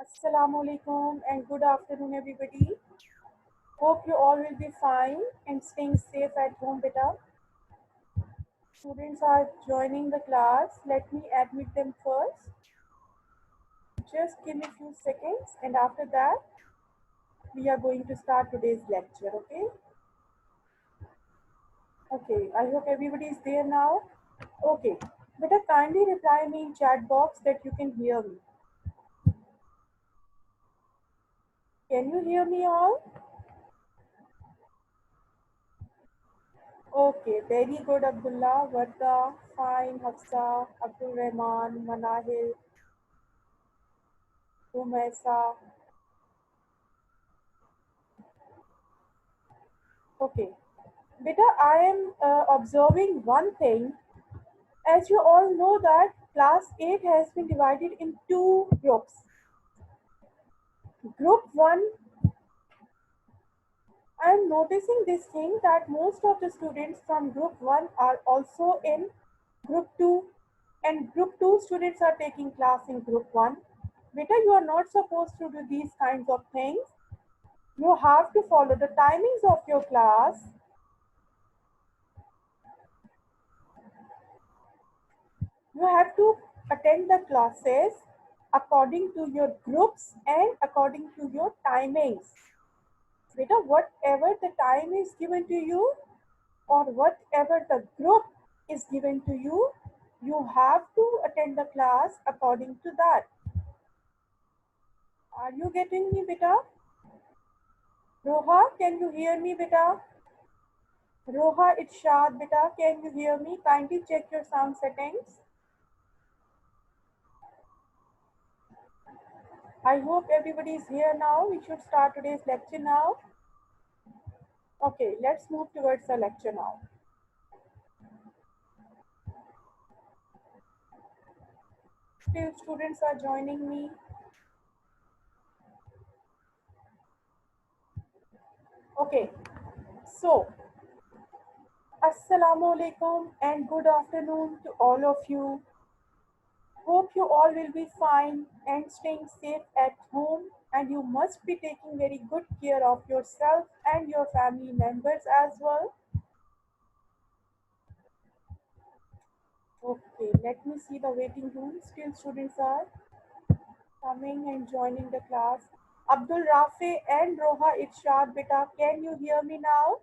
Assalamu alaikum and good afternoon, everybody. Hope you all will be fine and staying safe at home, beta. Students are joining the class. Let me admit them first. Just give me a few seconds, and after that, we are going to start today's lecture. Okay? Okay. I hope everybody is there now. Okay. Beta, kindly reply me in chat box that you can hear me. Can you hear me all? Okay, very good, Abdullah, Warda, fine, Hafsa, Abdul Rahman, Manahil, Rumaisa. Okay, beta, I am observing one thing. As you all know that class 8 has been divided in two groups. Group 1, I am noticing this thing that most of the students from group 1 are also in group 2 and group 2 students are taking class in group 1. Beta, you are not supposed to do these kinds of things. You have to follow the timings of your class. You have to attend the classes according to your groups and according to your timings. Beta, whatever the time is given to you or whatever the group is given to you have to attend the class according to that. Are you getting me, beta? Roha, can you hear me, beta? Roha, it's Shad, beta. Can you hear me? Kindly check your sound settings. I hope everybody is here now. We should start today's lecture now. Okay, let's move towards the lecture now. Still students are joining me. Okay, so Assalamu alaikum and good afternoon to all of you. Hope you all will be fine and staying safe at home, and you must be taking very good care of yourself and your family members as well. Okay, let me see the waiting room. Still students are coming and joining the class. Abdul Rafi and Roha Irshad, beta, can you hear me now?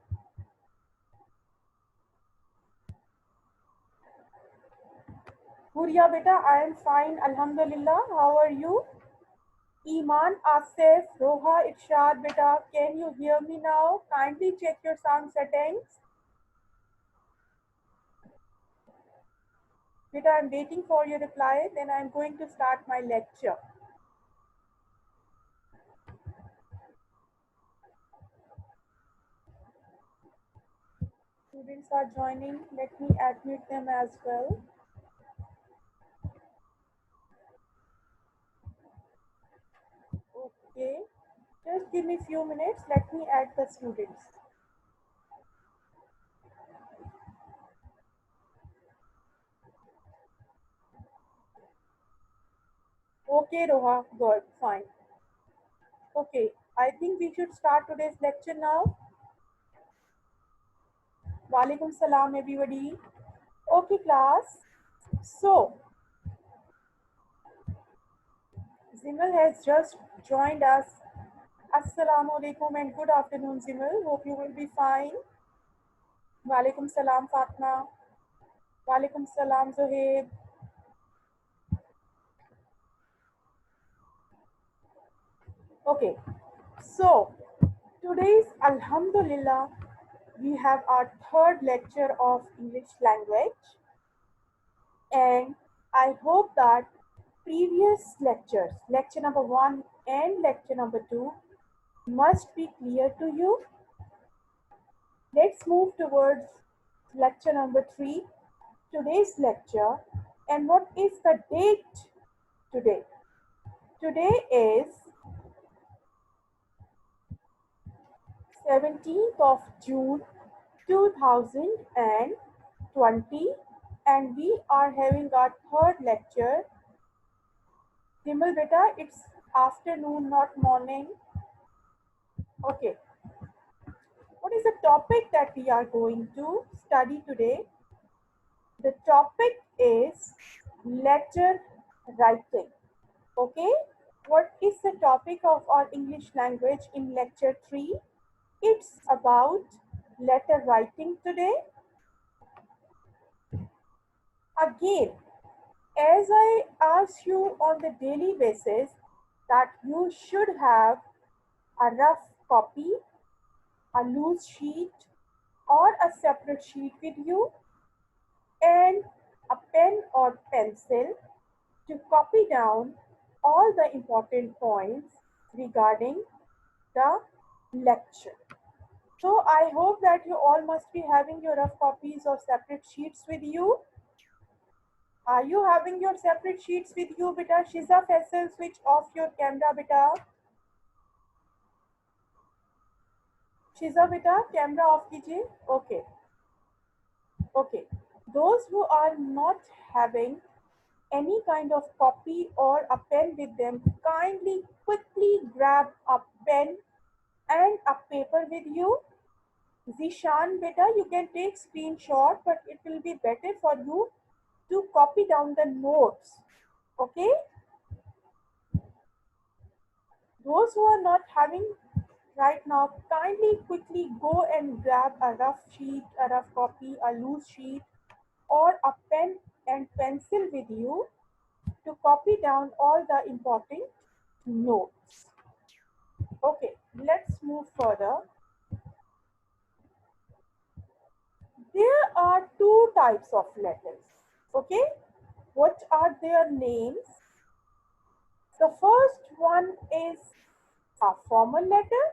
Huria, beta, I am fine, Alhamdulillah. How are you? Iman, Asif, Roha Irshad, beta, can you hear me now? Kindly check your sound settings. Beta, I'm waiting for your reply. Then I'm going to start my lecture. Students are joining. Let me admit them as well. Okay. Just give me a few minutes. Let me add the students. Okay, Roha. Good. Fine. Okay. I think we should start today's lecture now. Walaikum salam, everybody. Okay, class. So, Zimal has just joined us. Assalamu alaikum and good afternoon, Zimal. Hope you will be fine. Walaikum salam, Fatma. Walaikum salam, Zohaib. Okay, so today's Alhamdulillah, we have our third lecture of English language, and I hope that previous lectures, lecture number 1 and lecture number 2, must be clear to you. Let's move towards lecture number 3, today's lecture. And what is the date today? Today is 17th of June 2020, and we are having our third lecture. Timal beta, it's afternoon, not morning. Okay, what is the topic that we are going to study today? The topic is letter writing. Okay, what is the topic of our English language in lecture 3? It's about letter writing today. Again, as I ask you on the daily basis that you should have a rough copy, a loose sheet, or a separate sheet with you, and a pen or pencil to copy down all the important points regarding the lecture. So I hope that you all must be having your rough copies or separate sheets with you. Are you having your separate sheets with you, beta? Shiza Faisal, switch off your camera, beta. Shiza, beta, camera off कीजिए. Okay. Okay. Those who are not having any kind of copy or a pen with them, kindly quickly grab a pen and a paper with you. Zishan, beta, you can take screenshot, but it will be better for you to copy down the notes. Okay? Those who are not having right now, kindly quickly go and grab a rough sheet, a rough copy, a loose sheet, or a pen and pencil with you to copy down all the important notes. Okay, let's move further. There are two types of letters. Okay, what are their names? The first one is a formal letter,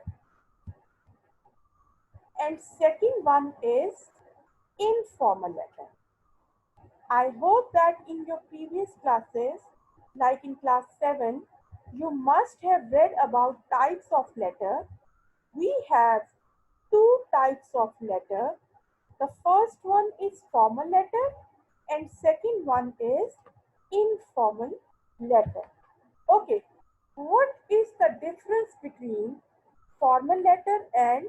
and second one is informal letter. I hope that in your previous classes, like in class 7, you must have read about types of letter. We have two types of letter. The first one is formal letter and second one is informal letter. Okay, what is the difference between formal letter and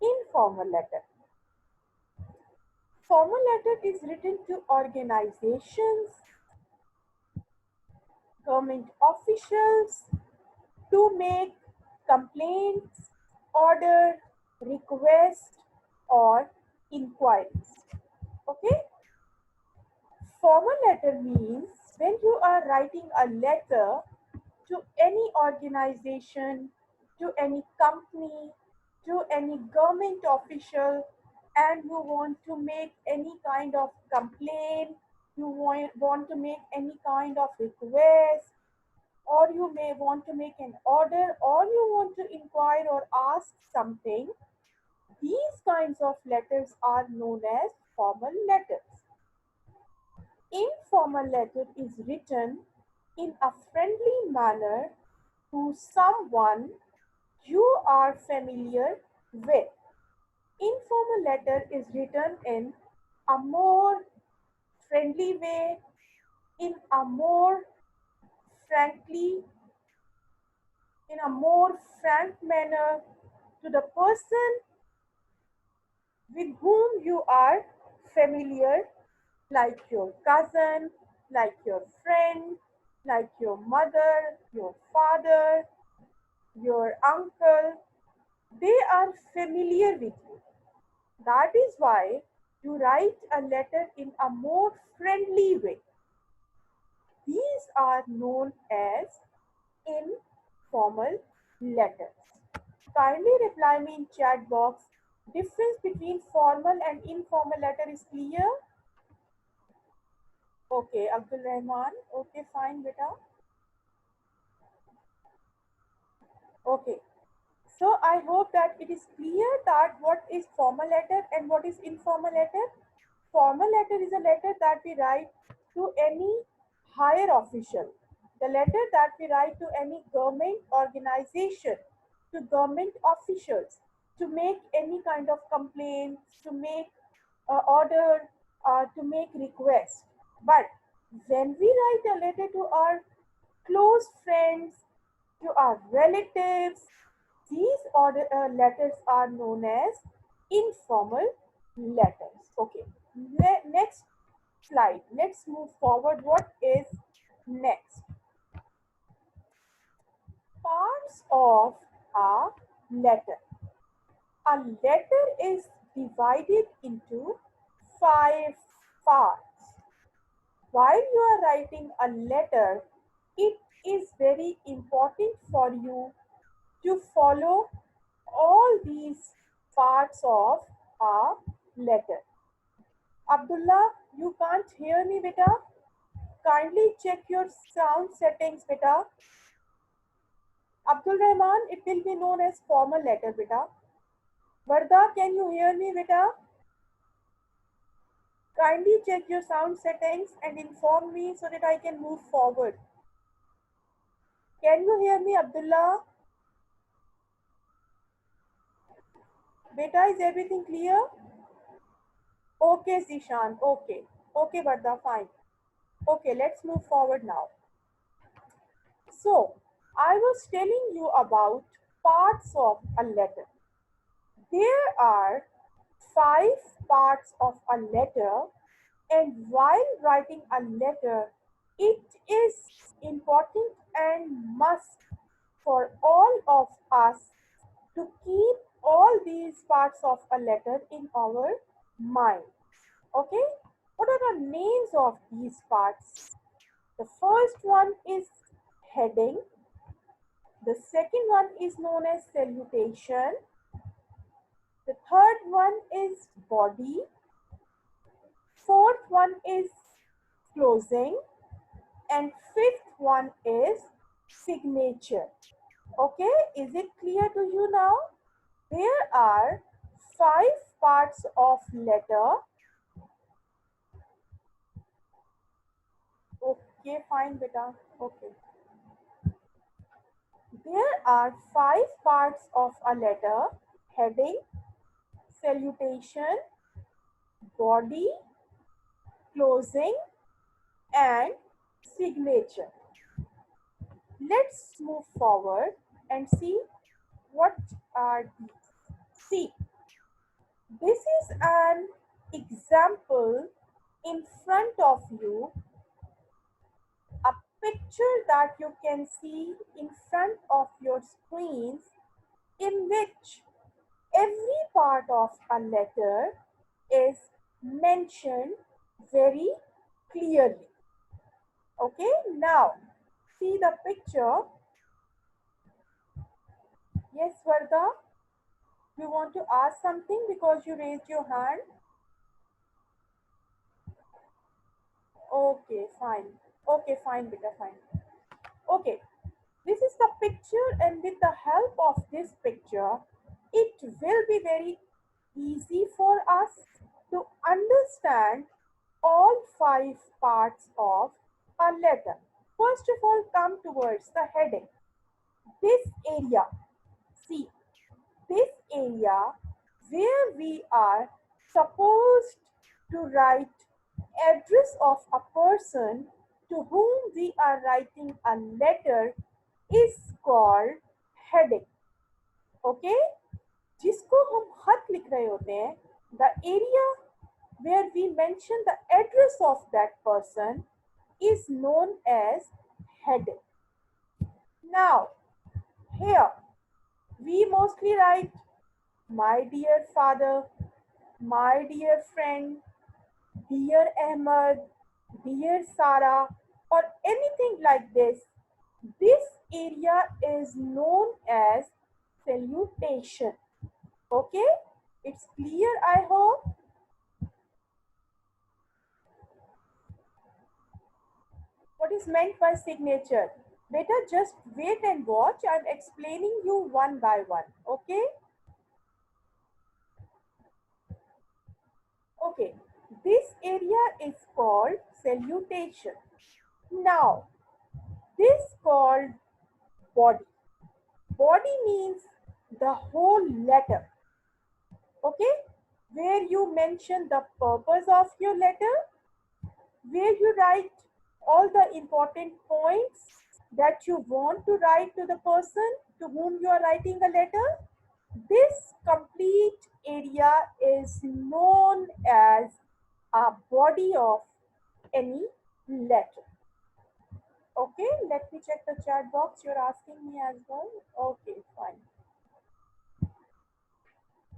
informal letter? Formal letter is written to organizations, government officials to make complaints, order, request, or inquiries. Okay? Formal letter means when you are writing a letter to any organization, to any company, to any government official, and you want to make any kind of complaint, you want to make any kind of request, or you may want to make an order, or you want to inquire or ask something, these kinds of letters are known as formal letters. Informal letter is written in a friendly manner to someone you are familiar with. Informal letter is written in a more friendly way, in a more frankly, in a more frank manner to the person with whom you are familiar, like your cousin, like your friend, like your mother, your father, your uncle. They are familiar with you. That is why you write a letter in a more friendly way. These are known as informal letters. Kindly reply me in chat box. Difference between formal and informal letter is clear? Okay, Abdul Rahman. Okay, fine, beta. Okay. So I hope that it is clear that what is formal letter and what is informal letter. Formal letter is a letter that we write to any higher official. The letter that we write to any government organization, to government officials, to make any kind of complaints, to make order, to make request. But when we write a letter to our close friends, to our relatives. These letters are known as informal letters. Okay, next slide. Let's move forward. What is next? Parts of a letter. A letter is divided into 5 parts. While you are writing a letter, it is very important for you to follow all these parts of a letter. Abdullah, you can't hear me, beta. Kindly check your sound settings, beta. Abdul Rahman, it will be known as formal letter, beta. Varda, can you hear me, beta? Kindly check your sound settings and inform me so that I can move forward. Can you hear me, Abdullah? Beta, is everything clear? Okay, Zishan. Okay. Okay, Varda, fine. Okay, let's move forward now. So, I was telling you about parts of a letter. There are 5 parts of a letter, and while writing a letter, it is important and must for all of us to keep all these parts of a letter in our mind. Okay? What are the names of these parts? The first one is heading. The second one is known as salutation. The third one is body. Fourth one is closing. And fifth one is signature. Okay, is it clear to you now? There are 5 parts of letter. Okay, fine, beta. Okay. There are 5 parts of a letter: heading, salutation, body, closing, and signature. Let's move forward and see what are these. See, this is an example in front of you, a picture that you can see in front of your screens, in which every part of a letter is mentioned very clearly. Okay, now see the picture. Yes, Varda, you want to ask something because you raised your hand? Okay, fine. Okay, fine, beta, fine. Okay, this is the picture, and with the help of this picture, it will be very easy for us to understand all 5 parts of a letter. First of all, come towards the heading. This area, see, this area where we are supposed to write address of a person to whom we are writing a letter is called heading. Okay, जिसको हम खत लिख रहे होते हैं, the area where we mention the address of that person is known as heading. Now, here we mostly write my dear father, my dear friend, dear Ahmed, dear Sarah, or anything like this. This area is known as salutation. Okay, it's clear, I hope. What is meant by signature? Better just wait and watch. I'm explaining you one by one. Okay. Okay. This area is called salutation. Now, this called body. Body means the whole letter. Okay. Where you mention the purpose of your letter, where you write all the important points, that you want to write to the person to whom you are writing a letter, this complete area is known as a body of any letter. Okay, let me check the chat box. You're asking me as well. Okay, fine.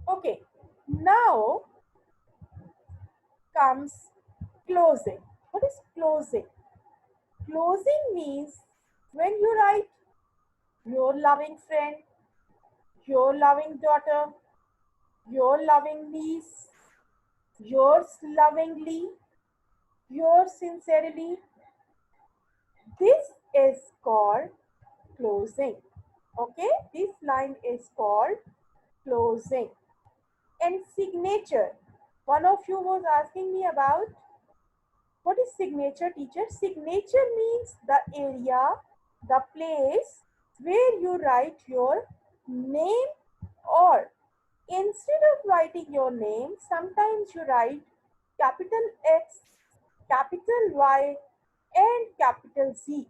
Okay, now comes closing. What is closing? Closing means when you write your loving friend, your loving daughter, your loving niece, yours lovingly, yours sincerely, this is called closing. Okay, this line is called closing. And signature. One of you was asking me about what is signature, teacher? Signature means the area, the place where you write your name, or instead of writing your name, sometimes you write capital X, capital Y, and capital Z.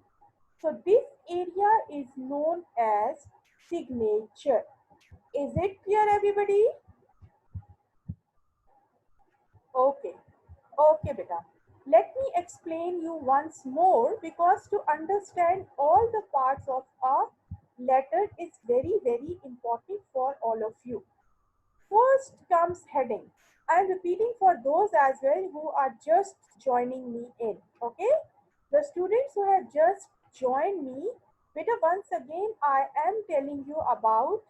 So this area is known as signature. Is it clear, everybody? Okay. Okay, beta. Let me explain you once more, because to understand all the parts of a letter is very, very important for all of you. First comes heading. I am repeating for those as well who are just joining me in. Okay? The students who have just joined me, beta, once again I am telling you about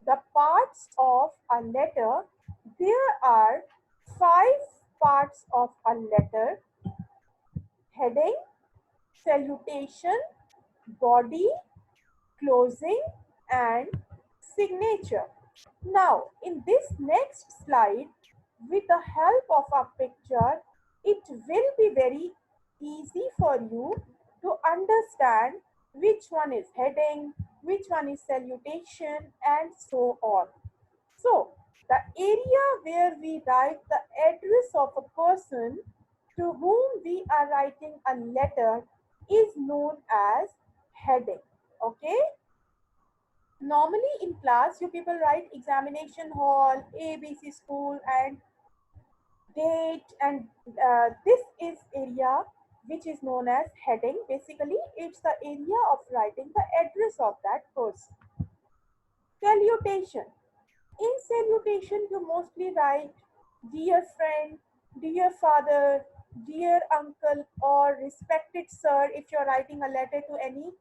the parts of a letter. There are 5 parts of a letter: heading, salutation, body, closing, and signature. Now, in this next slide, with the help of a picture, it will be very easy for you to understand which one is heading, which one is salutation, and so on. So, the area where we write the address of a person to whom we are writing a letter is known as heading. Okay? Normally in class, you people write examination hall, ABC school, and date, and this is area which is known as heading. Basically, it's the area of writing the address of that person. Salutation. In salutation, you mostly write dear friend, dear father, dear uncle, or respected sir if you're writing a letter to any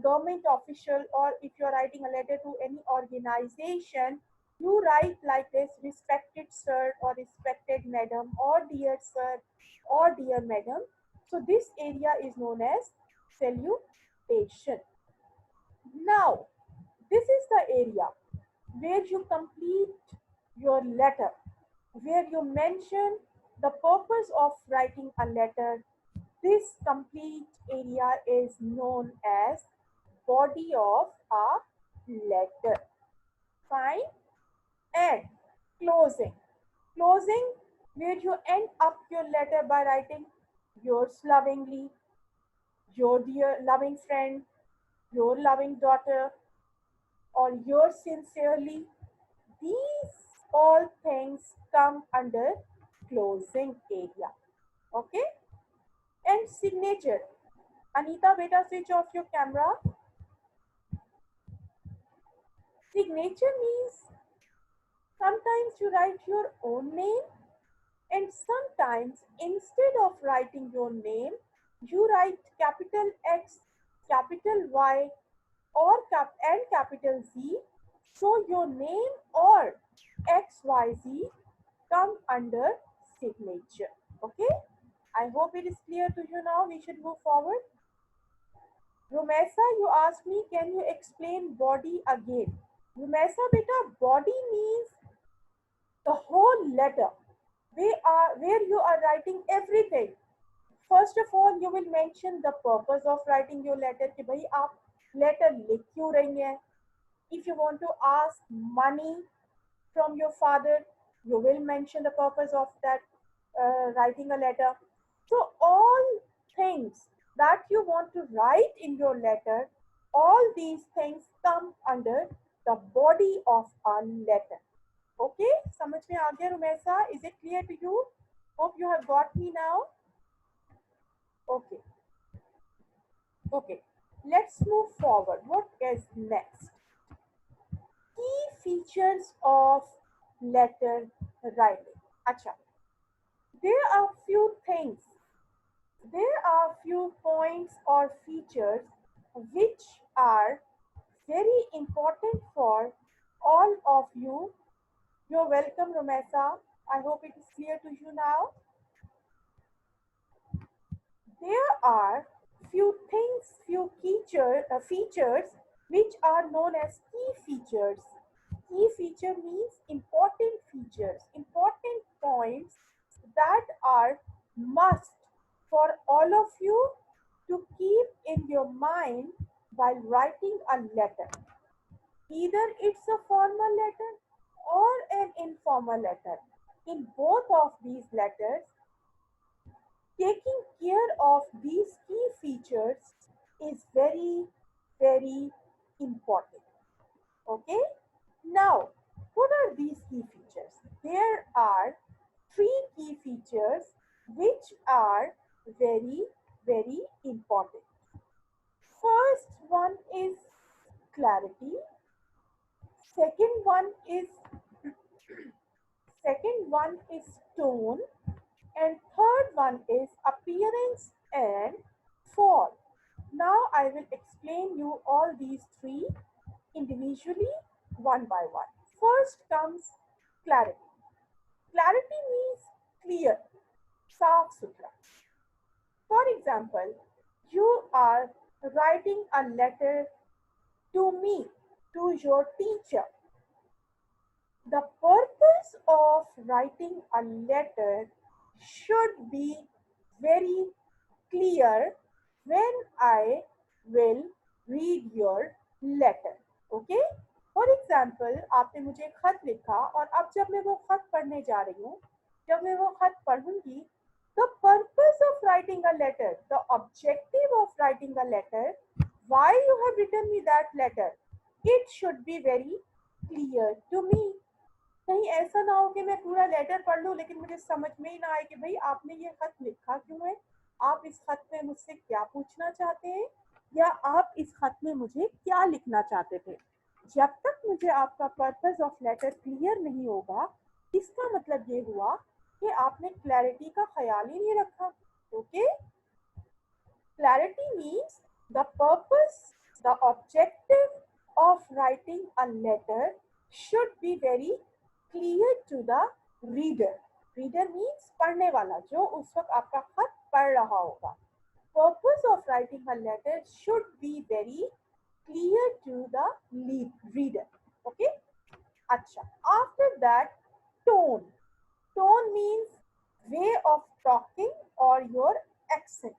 government official, or if you're writing a letter to any organization, you write like this: respected sir, or respected madam, or dear sir, or dear madam. So this area is known as salutation. Now, this is the area where you complete your letter, where you mention the purpose of writing a letter. This complete area is known as body of a letter. Fine. And closing. Closing, where you end up your letter by writing yours lovingly, your dear loving friend, your loving daughter, or yours sincerely. These all things come under closing area. Okay? And signature. Anita, beta, switch off your camera. Signature means sometimes you write your own name, and sometimes instead of writing your name, you write capital X, capital Y, or capital Z. So your name or XYZ come under signature. Okay? I hope it is clear to you now. We should move forward. Rumesa, you asked me, can you explain body again? Rumesa, beta, body means the whole letter. Where you are writing everything. First of all, you will mention the purpose of writing your letter. कि भाई आप letter लिख क्यों रही हैं? If you want to ask money from your father, you will mention the purpose of that writing a letter. So all things that you want to write in your letter, all these things come under the body of a letter. Okay, समझ में आ गया Rumaisa? Is it clear to you? Hope you have got me now. Okay, okay. Let's move forward. What is next? Key features of letter writing. Acha, there are few things, there are few points or features which are very important for all of you. You're welcome, Romesa. I hope it is clear to you now. There are few things, features which are known as key features. Key feature means important features, important points that are must for all of you to keep in your mind while writing a letter. Either it's a formal letter or an informal letter. In both of these letters, taking care of these key features is very, very important. Okay? Now, what are these key features? There are three key features which are very, very important. First one is clarity. Second one is second one is tone, and third one is appearance and form. Now I will explain you all these three individually one by one. First comes clarity. Clarity means clear, saaf suthra. For example, you are writing a letter to me, to your teacher. The purpose of writing a letter should be very clear when I will read your letter. Okay? For example आपने मुझे खत लिखा और अब जब मैं वो खत पढ़ने जा रही हूँ, जब मैं वो खत पढ़ूंगी, the purpose of writing a letter, the objective of writing a letter, why you have written me that letter, it should be very clear to me. कहीं ऐसा ना हो कि मैं पूरा लेटर पढ़ लूं लेकिन मुझे समझ में ही ना आए कि भाई आपने ये खत लिखा क्यों है, आप इस खत में मुझसे क्या पूछना चाहते हैं, या आप इस खत में मुझे क्या लिखना चाहते थे. जब तक मुझे आपका पर्पस ऑफ लेटर क्लियर नहीं होगा, इसका मतलब ये हुआ कि आपने क्लैरिटी का ख्याल ही नहीं रखा. Okay, clarity means the purpose, the objective of writing a letter should be very clear to the reader. Reader means पढ़ने वाला, जो उस वक्त आपका खत पढ़ रहा होगा. Purpose of writing a letter should be very clear to the reader. Okay? अच्छा. After that, tone. Tone means way of talking or your accent.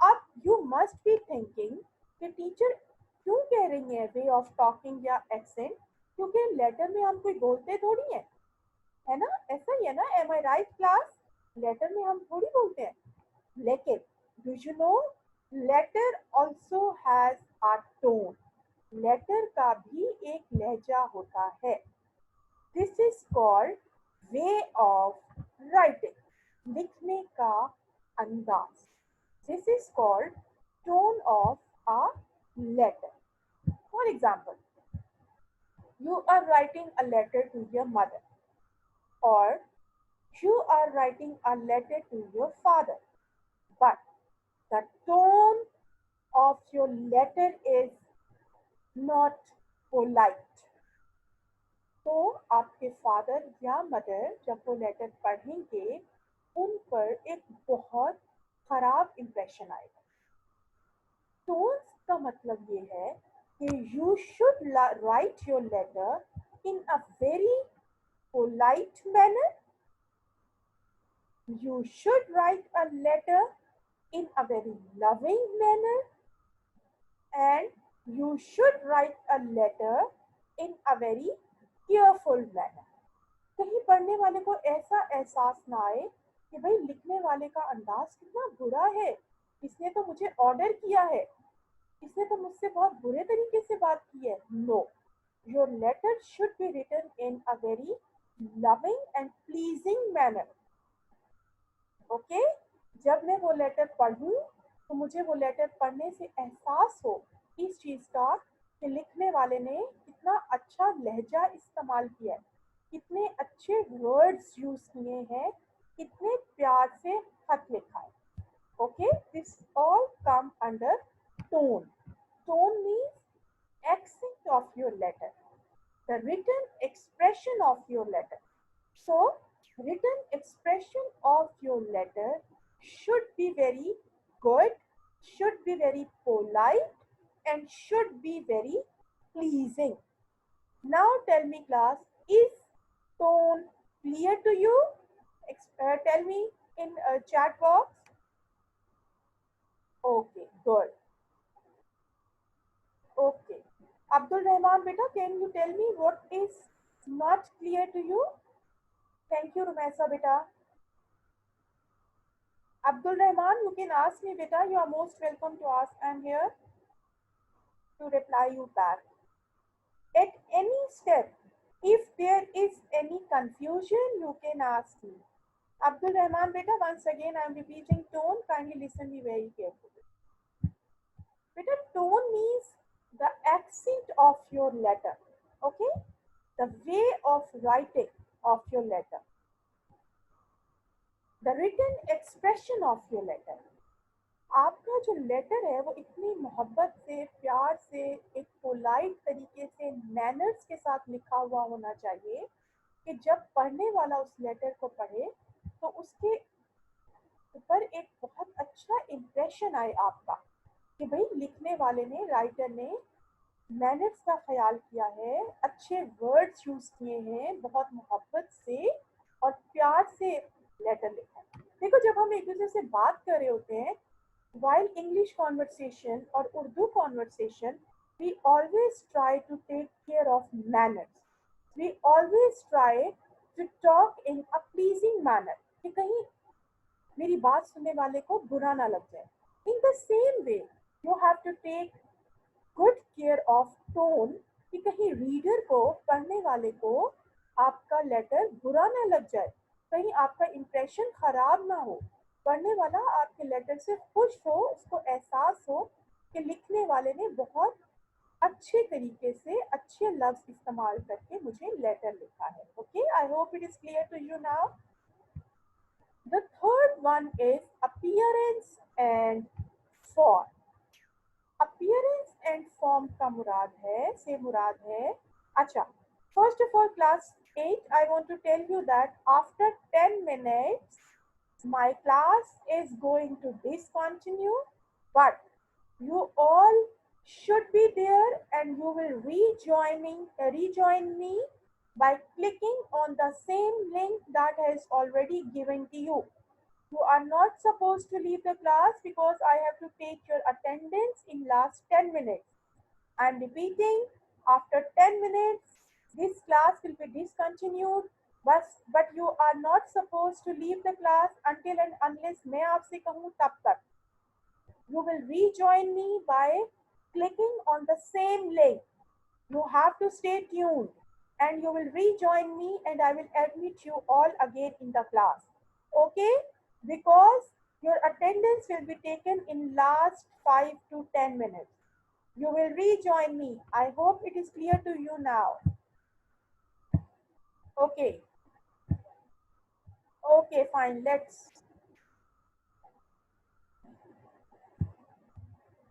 अब यू मस्ट बी थिंकिंग कि टीचर क्यों कह रही है वे ऑफ टॉकिंग या accent, क्योंकि letter में हम कोई बोलते थोड़ी है ना, ऐसा ही है ना, am I right class? Letter में हम थोड़ी बोलते हैं. लेकिन do you know letter also has a tone. Letter का भी एक लहजा होता है. This is called way of writing, लिखने का अंदाज. This is called tone of a letter. For example, you are writing a letter to your mother, or you are writing a letter to your father, but the tone of your letter is not polite. तो आपके father या mother जब वो letter पढ़ेंगे, उन पर एक बहुत खराब इंप्रेशन आएगा. टोन्स का मतलब ये है कि you should write your letter in a very polite manner. You should write a letter in a very loving manner, and you should write a letter in a very careful manner. कहीं पढ़ने वाले को ऐसा एहसास ना आए कि भाई लिखने वाले का अंदाज कितना बुरा है, इसने तो मुझे ऑर्डर किया है, इसने तो मुझसे बहुत बुरे तरीके से बात की है. No, your letter should be written in a very loving and pleasing manner. Okay, जब मैं वो लेटर पढ़ूं तो मुझे वो लेटर पढ़ने से एहसास हो इस चीज का कि लिखने वाले ने कितना अच्छा लहजा इस्तेमाल किया है, कितने अच्छे वर्ड्स यूज किए हैं, कितने प्यार से खत लिखा है. Okay, this all come under tone. Tone means accent of your letter, the written expression of your letter. So, written expression of your letter should be very good, should be very polite, and should be very pleasing. Now, tell me, class, is tone clear to you? Tell me in chat box. Okay, good. Okay. Abdul Rahman, beta, can you tell me what is not clear to you? Thank you, Rumesa, beta. Abdul Rahman, you can ask me, beta. You are most welcome to ask. I am here to reply you back. At any step, if there is any confusion, you can ask me. Abdul Rahman, beta, once again, I am repeating tone. Kindly listen me very carefully. Beta, tone means the accent of your letter. Okay? The way of writing of your letter, the written expression of your letter. आपका जो letter है वो इतनी मोहब्बत से, प्यार से, एक पोलाइट तरीके से, मैनर्स के साथ लिखा हुआ होना चाहिए कि जब पढ़ने वाला उस लेटर को पढ़े तो उसके ऊपर एक बहुत अच्छा इम्प्रेशन आए आपका कि भाई लिखने वाले ने, राइटर ने मैनर्स का ख्याल किया है, अच्छे वर्ड्स यूज किए हैं, बहुत मोहब्बत से और प्यार से लेटर लिखा है. देखो, जब हम एक दूसरे से बात कर रहे होते हैं, while English conversation और Urdu conversation, we always try to take care of manners. We always try to talk in a pleasing manner कि कहीं मेरी बात सुनने वाले को बुरा ना लग जाए. In the same way, you have to take good care of tone कि कहीं रीडर को, पढ़ने वाले को आपका लेटर बुरा ना लग जाए, कहीं आपका इंप्रेशन खराब ना हो, पढ़ने वाला आपके लेटर से खुश हो, उसको एहसास हो कि लिखने वाले ने बहुत अच्छे तरीके से अच्छे लफ्ज इस्तेमाल करके मुझे लेटर लिखा है. Okay, I hope it is clear to you now. The third one is appearance and form. Appearance and form का मुराद है. अच्छा, first of all class 8, I want to tell you that after 10 minutes my class is going to discontinue, but you all should be there and you will rejoin me by clicking on the same link that has already given to you. You are not supposed to leave the class because I have to take your attendance in last 10 minutes. I am repeating, after 10 minutes, this class will be discontinued, but you are not supposed to leave the class until and unless मैं आपसे कहूँ तब तक. You will rejoin me by clicking on the same link. You have to stay tuned and you will rejoin me and I will admit you all again in the class. Okay? Because your attendance will be taken in last 5 to 10 minutes. You will rejoin me. I hope it is clear to you now. Okay. Okay, fine. Let's.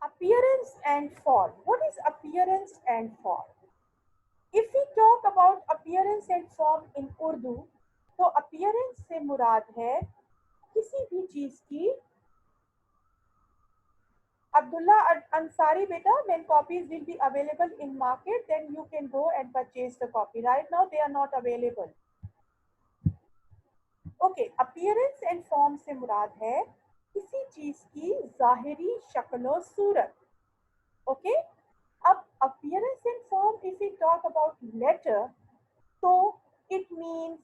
Appearance and form. What is appearance and form? If we talk about appearance and form in Urdu, तो appearance से मुराद है किसी भी चीज की. Abdullah Ansari, beta, when copies will be available in market, then you can go and purchase the copy. Right now, they are not available. Okay, appearance and form से मुराद है किसी चीज की जाहिरी शक्ल सूरत. Okay, अब appearance and form, if we talk about letter, so it means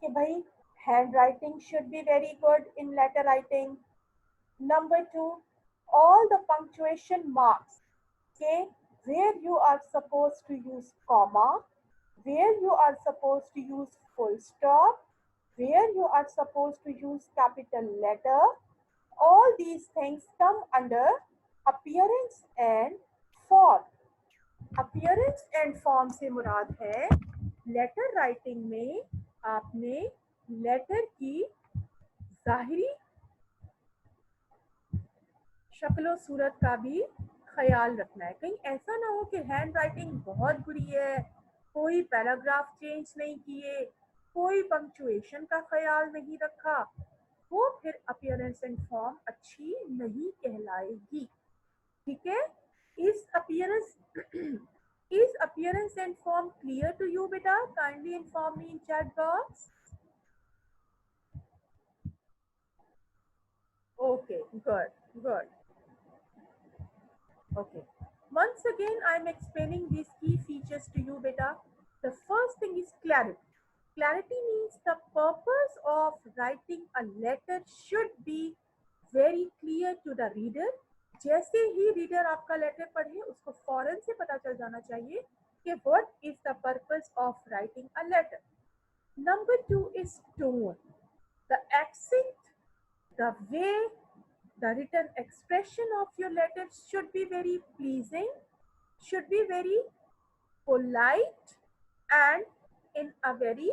कि भाई handwriting should be very good in letter writing. Number 2, all the punctuation marks, okay, where you are supposed to use comma, where you are supposed to use full stop, where you are supposed to use capital letter, all these things come under appearance and form. Appearance and form से मुराद है letter writing में आपने letter की जाहिरी शक्ल सूरत का भी ख्याल रखना है। कहीं ऐसा ना हो कि हैंड राइटिंग बहुत बुरी है, कोई पैराग्राफ चेंज नहीं किए, कोई पंक्चुएशन का ख्याल नहीं रखा, वो फिर अपीयरेंस एंड फॉर्म अच्छी नहीं कहलाएगी। ठीक है, इस appearance Is appearance and form clear to you, beta? Kindly inform me in chat box. Okay, good, good. Okay. Once again, I'm explaining these key features to you, beta. The first thing is clarity. Clarity means the purpose of writing a letter should be very clear to the reader. जैसे ही reader आपका letter पढ़े उसको फौरन से पता चल जाना चाहिए कि what is the purpose of writing a letter. Number 2 is tone. The accent, the way, the written expression of your letter should be very pleasing, should be very polite and in a very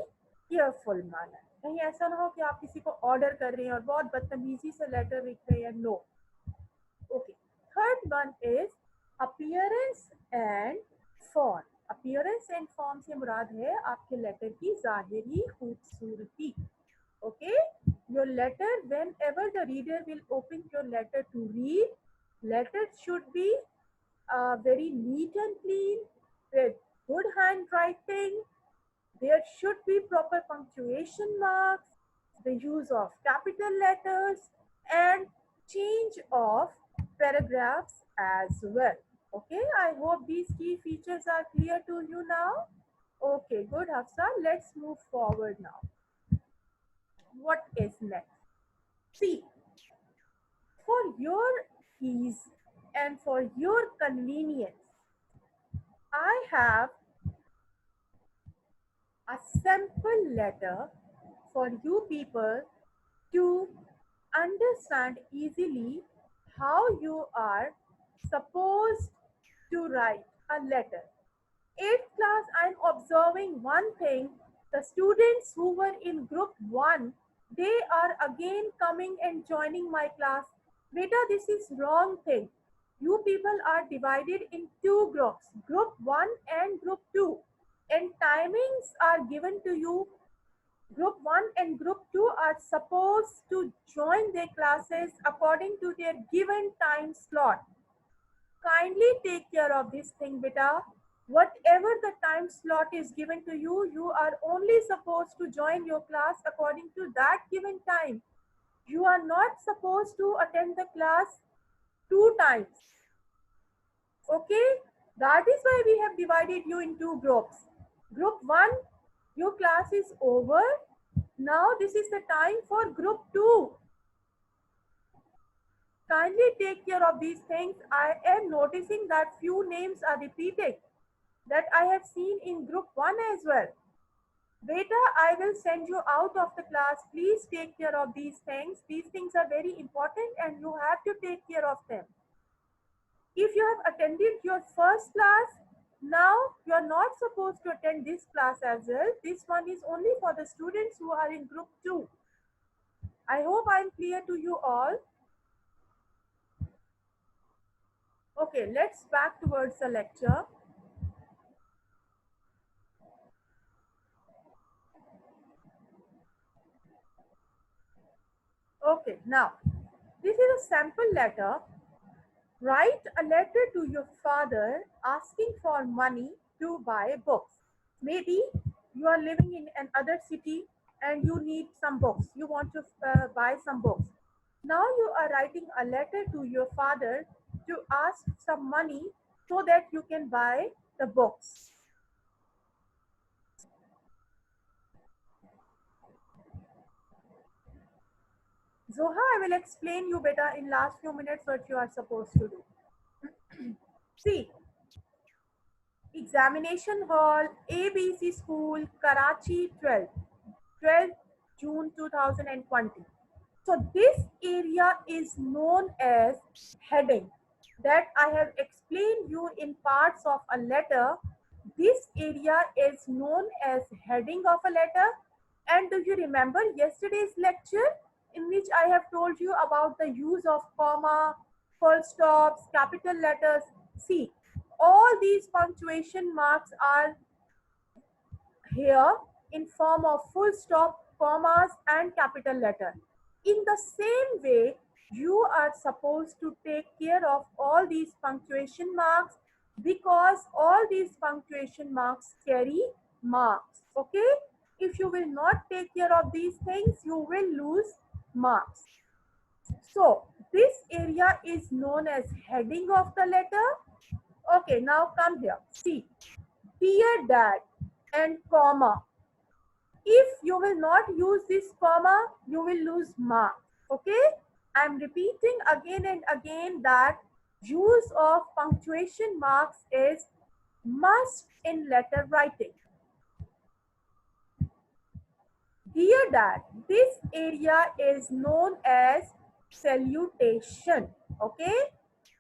careful manner. कहीं ऐसा ना हो कि आप किसी को order कर रहे हैं और बहुत बदतमीजी से लेटर लिख रहे हैं। No. Okay, third one is appearance and form. Appearance and form से मुराद है आपके लेटर की जाहिरी खूबसूरती। Okay, your letter, whenever the reader will open your letter to read, letter should be very neat and clean with good handwriting. There should be proper punctuation marks, the use of capital letters and change of paragraphs as well. Okay, I hope these key features are clear to you now. Okay, good, Hafsa. Let's move forward now. What is next? See, for your ease and for your convenience, I have a sample letter for you people to understand easily how you are supposed to write a letter. 8th class, I'm observing one thing. The students who were in group 1, they are again coming and joining my class. Beta, this is wrong thing. You people are divided in two groups, group 1 and group 2. And timings are given to you. Group 1 and group 2 are supposed to join their classes according to their given time slot. Kindly take care of this thing, beta. Whatever the time slot is given to you, you are only supposed to join your class according to that given time. You are not supposed to attend the class 2 times. Okay? That is why we have divided you in 2 groups. Group 1, your class is over. Now this is the time for group 2. Kindly take care of these things. I am noticing that few names are repeated that I have seen in group 1 as well. Beta, I will send you out of the class. Please take care of these things. These things are very important and you have to take care of them. If you have attended your first class, now you are not supposed to attend this class as well. This one is only for the students who are in group 2. I hope I am clear to you all. Okay, let's back towards the lecture. Okay, now this is a sample letter. Write a letter to your father asking for money to buy books. Maybe you are living in another city and you need some books. You want to buy some books. Now you are writing a letter to your father to ask some money so that you can buy the books. Zoha, I will explain you better in last few minutes what you are supposed to do. See, examination hall, ABC school, Karachi, 12th June 2020. So this area is known as heading that I have explained you in parts of a letter. This area is known as heading of a letter. And do you remember yesterday's lecture in which I have told you about the use of comma, full stops, capital letters? See, all these punctuation marks are here in form of full stop, commas and capital letter. In the same way, you are supposed to take care of all these punctuation marks because all these punctuation marks carry marks. Okay? If you will not take care of these things, you will lose marks. So, this area is known as heading of the letter. Okay, now come here. See, dear dad and comma. If you will not use this comma, you will lose marks. Okay? I am repeating again and again that use of punctuation marks is must in letter writing. Dear dad, this area is known as salutation. Okay?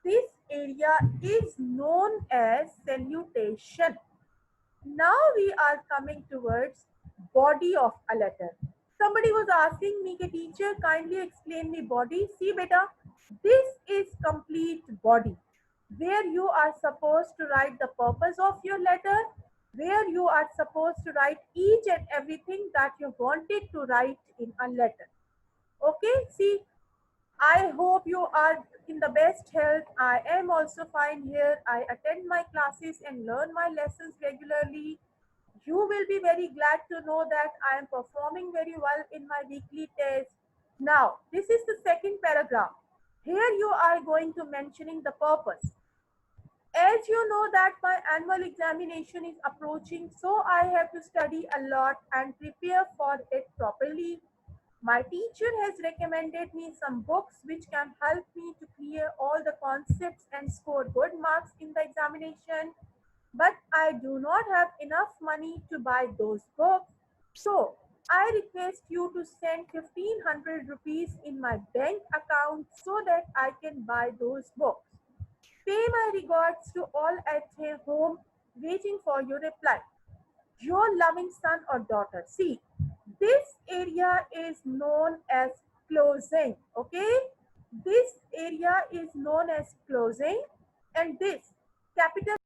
This area is known as salutation. Now we are coming towards body of a letter. Somebody was asking me, teacher, kindly explain me body. See beta, this is complete body where you are supposed to write the purpose of your letter, where you are supposed to write each and everything that you wanted to write in a letter. Okay, see, I hope you are in the best health. I am also fine here. I attend my classes and learn my lessons regularly. You will be very glad to know that I am performing very well in my weekly test. Now, this is the second paragraph. Here you are going to mentioning the purpose. As you know that my annual examination is approaching, so I have to study a lot and prepare for it properly. My teacher has recommended me some books which can help me to clear all the concepts and score good marks in the examination. But I do not have enough money to buy those books. So I request you to send 1500 rupees in my bank account so that I can buy those books. Pay my regards to all at home waiting for your reply. Your loving son or daughter. See, this area is known as closing. Okay, this area is known as closing, and this capital